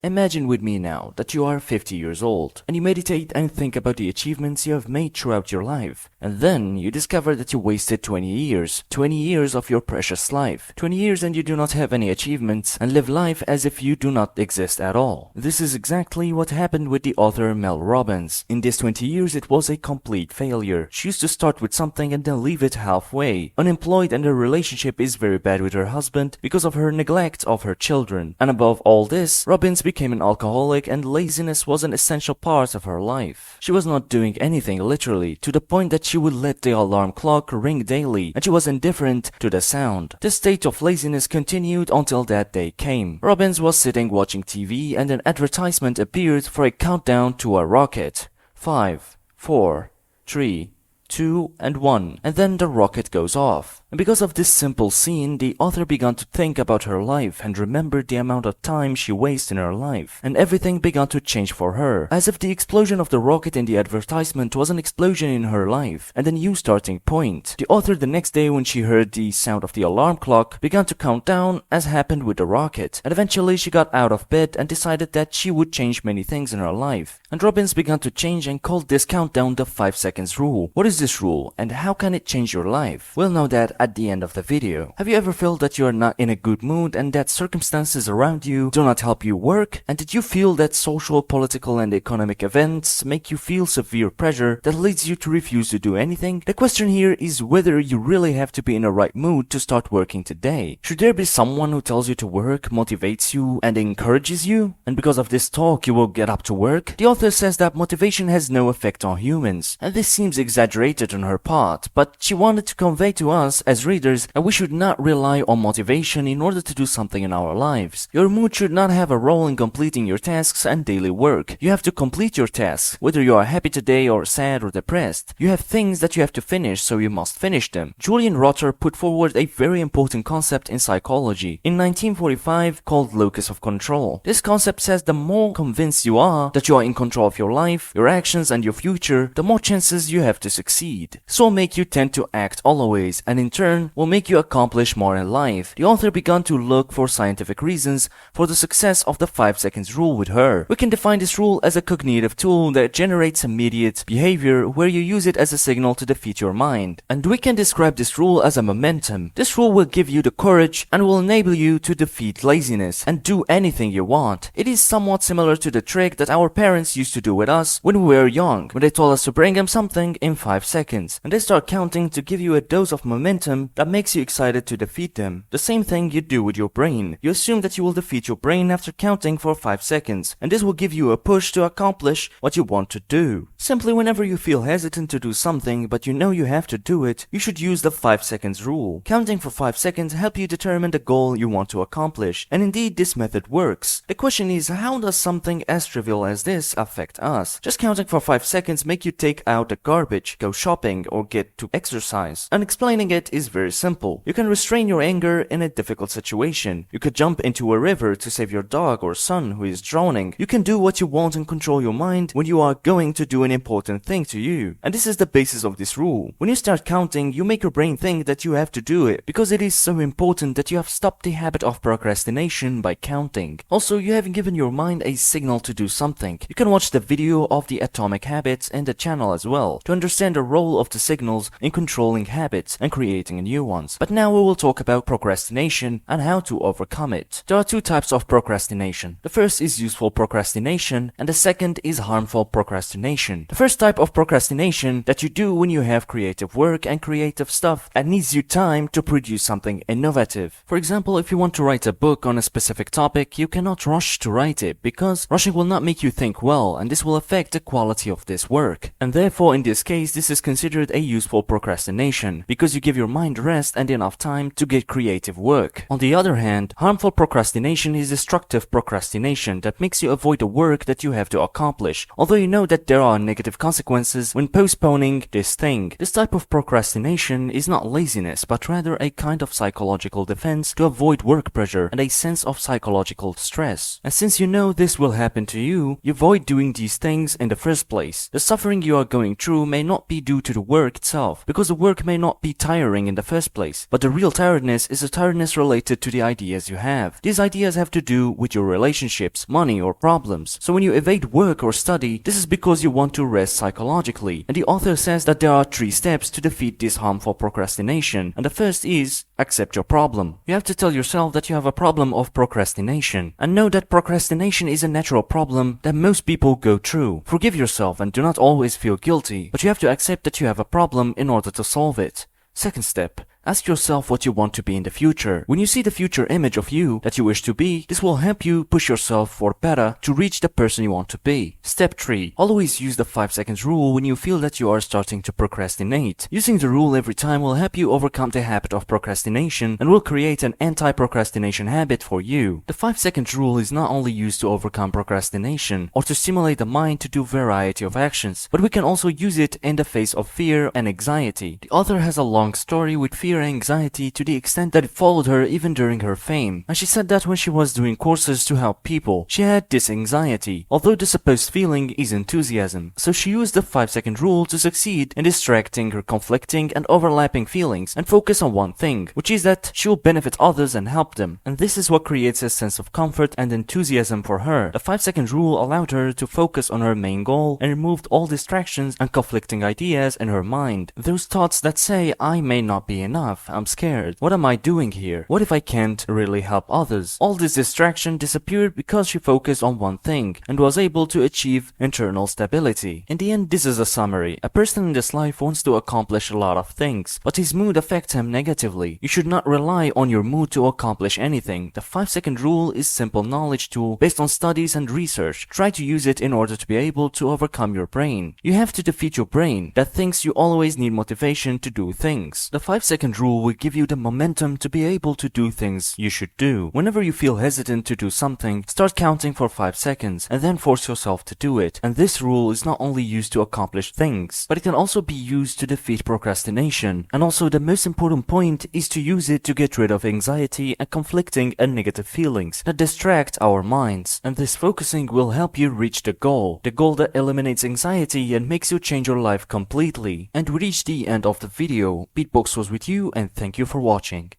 Imagine with me now that you are 50 years old and you meditate and think about the achievements you have made throughout your life. And then you discover that you wasted 20 years of your precious life. 20 years and you do not have any achievements and live life as if you do not exist at all. This is exactly what happened with the author Mel Robbins. In these 20 years it was a complete failure. She used to start with something and then leave it halfway. Unemployed, and her relationship is very bad with her husband because of her neglect of her children. And above all this, Robbins became an alcoholic and laziness was an essential part of her life. She was not doing anything literally, to the point that she would let the alarm clock ring daily and she was indifferent to the sound. This state of laziness continued until that day came. Robbins was sitting watching TV and an advertisement appeared for a countdown to a rocket. 5, 4, 3, 2, and 1, and then the rocket goes off. And because of this simple scene, the author began to think about her life and remembered the amount of time she wasted in her life, and everything began to change for her, as if the explosion of the rocket in the advertisement was an explosion in her life and a new starting point. The author, the next day when she heard the sound of the alarm clock, began to count down as happened with the rocket, and eventually she got out of bed and decided that she would change many things in her life. And Robbins began to change and called this countdown the 5 seconds rule. What is this rule and how can it change your life? We'll know that at the end of the video. Have you ever felt that you are not in a good mood and that circumstances around you do not help you work? And did you feel that social, political and economic events make you feel severe pressure that leads you to refuse to do anything? The question here is whether you really have to be in a right mood to start working today. Should there be someone who tells you to work, motivates you and encourages you? And because of this talk you will get up to work? The author says that motivation has no effect on humans, and this seems exaggerated on her part, but she wanted to convey to us as readers that we should not rely on motivation in order to do something in our lives. Your mood should not have a role in completing your tasks and daily work. You have to complete your tasks, whether you are happy today or sad or depressed. You have things that you have to finish, so you must finish them. Julian Rotter put forward a very important concept in psychology in 1945 called locus of control. This concept says the more convinced you are that you are in control of your life, your actions and your future, the more chances you have to succeed. This will make you tend to act always, and in turn will make you accomplish more in life. The author began to look for scientific reasons for the success of the 5 seconds rule with her. We can define this rule as a cognitive tool that generates immediate behavior where you use it as a signal to defeat your mind. And we can describe this rule as a momentum. This rule will give you the courage and will enable you to defeat laziness and do anything you want. It is somewhat similar to the trick that our parents used to do with us when we were young, when they told us to bring them something in 5 seconds, and they start counting to give you a dose of momentum that makes you excited to defeat them. The same thing you do with your brain. You assume that you will defeat your brain after counting for 5 seconds, and this will give you a push to accomplish what you want to do. Simply whenever you feel hesitant to do something but you know you have to do it, you should use the 5 seconds rule. Counting for 5 seconds help you determine the goal you want to accomplish, and indeed this method works. The question is, how does something as trivial as this affect us? Just counting for 5 seconds make you take out the garbage, go shopping or get to exercise. And explaining it is very simple. You can restrain your anger in a difficult situation. You could jump into a river to save your dog or son who is drowning. You can do what you want and control your mind when you are going to do an important thing to you. And this is the basis of this rule. When you start counting, you make your brain think that you have to do it because it is so important that you have stopped the habit of procrastination by counting. Also, you have given your mind a signal to do something. You can watch the video of the atomic habits in the channel as well to understand the role of the signals in controlling habits and creating new ones. But now we will talk about procrastination and how to overcome it. There are 2 types of procrastination. The first is useful procrastination and the second is harmful procrastination. The first type of procrastination that you do when you have creative work and creative stuff that needs you time to produce something innovative. For example, if you want to write a book on a specific topic, you cannot rush to write it because rushing will not make you think well, and this will affect the quality of this work. And therefore in this case this is considered a useful procrastination because you give your mind rest and enough time to get creative work. On the other hand, harmful procrastination is destructive procrastination that makes you avoid the work that you have to accomplish, although you know that there are negative consequences when postponing this thing. This type of procrastination is not laziness, but rather a kind of psychological defense to avoid work pressure and a sense of psychological stress. And since you know this will happen to you, you avoid doing these things in the first place. The suffering you are going through may not be due to the work itself, because the work may not be tiring trying in the first place. But the real tiredness is a tiredness related to the ideas you have. These ideas have to do with your relationships, money, or problems. So when you evade work or study, this is because you want to rest psychologically. And the author says that there are 3 steps to defeat this harmful procrastination. And the first is accept your problem. You have to tell yourself that you have a problem of procrastination. And know that procrastination is a natural problem that most people go through. Forgive yourself and do not always feel guilty, but you have to accept that you have a problem in order to solve it. Second step. Ask yourself what you want to be in the future. When you see the future image of you that you wish to be, this will help you push yourself for better to reach the person you want to be. Step 3. Always use the 5 seconds rule when you feel that you are starting to procrastinate. Using the rule every time will help you overcome the habit of procrastination and will create an anti-procrastination habit for you. The 5 seconds rule is not only used to overcome procrastination or to stimulate the mind to do a variety of actions, but we can also use it in the face of fear and anxiety. The author has a long story with fear and anxiety to the extent that it followed her even during her fame. And she said that when she was doing courses to help people, she had this anxiety, although the supposed feeling is enthusiasm. So she used the 5 second rule to succeed in distracting her conflicting and overlapping feelings and focus on one thing, which is that she will benefit others and help them. And this is what creates a sense of comfort and enthusiasm for her. The 5 second rule allowed her to focus on her main goal and removed all distractions and conflicting ideas in her mind. Those thoughts that say, I may not be enough, I'm scared. What am I doing here? What if I can't really help others? All this distraction disappeared because she focused on one thing and was able to achieve internal stability. In the end, this is a summary. A person in this life wants to accomplish a lot of things, but his mood affects him negatively. You should not rely on your mood to accomplish anything. The 5 second rule is a simple knowledge tool based on studies and research. Try to use it in order to be able to overcome your brain. You have to defeat your brain that thinks you always need motivation to do things. The 5 second rule will give you the momentum to be able to do things you should do. Whenever you feel hesitant to do something, start counting for 5 seconds and then force yourself to do it. And this rule is not only used to accomplish things, but it can also be used to defeat procrastination. And also the most important point is to use it to get rid of anxiety and conflicting and negative feelings that distract our minds. And this focusing will help you reach the goal that eliminates anxiety and makes you change your life completely. And we reached the end of the video. Beatbox was with you and thank you for watching.